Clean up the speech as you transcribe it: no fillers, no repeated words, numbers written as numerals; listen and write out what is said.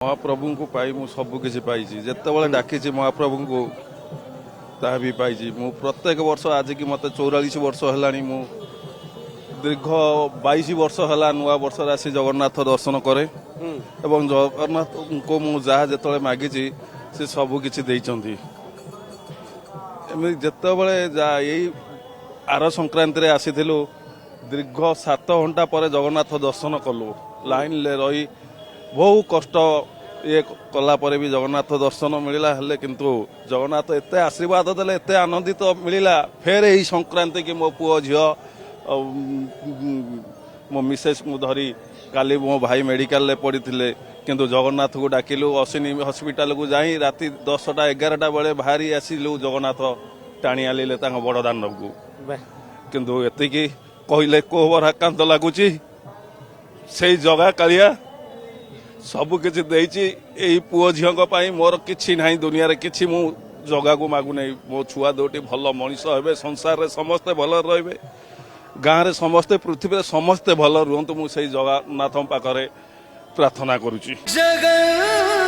महाप्रभु को पाई मु सब किसी पाई जिते डाकी महाप्रभु को ता भी पाई मु प्रत्येक वर्ष आज की मत 44 वर्ष है मु दीर्घ 22 वर्ष है नुआ वर्ष आसी जगन्नाथ दर्शन करे एवं जगन्नाथ को मु जहाँ जो मागी से सब किसी देते जिते यही आर संक्रांति आसी दीर्घ 7 घंटा पर जगन्नाथ दर्शन कलु लाइन ले रही बहु कष्ट ये कला पर भी जगन्नाथ दर्शन मिलला हेले किंतु जगन्नाथ एते आशीर्वाद देले एते आनंदित मिलला फेर यही संक्रांति की मो पुओ झियो मो मिसेस मु धरी काली मो भाई मेडिकल ले पड़ीथिले किंतु जगन्नाथ को डाकिलु अश्विनी हॉस्पिटल को जाई राति 10टा 11टा बेले बाहरी आसिलु जगन्नाथ टाणी आलिले तांग बड़ दान को किंतु एतिकी कहले कोहबर आकांत लगुची से जगह कालिया सब किसी देई पुओ झील मोर किछि नाही दुनिया रे किछि मु जगह को मागु नहीं मो छुआ दोटी भल मनीष हे संसार रे समस्ते भल रे गाँव रे समस्ते पृथ्वी रे समस्ते भल रुहतु मु से जगन्नाथ पाखरे प्रार्थना करुची। जगन्नाथ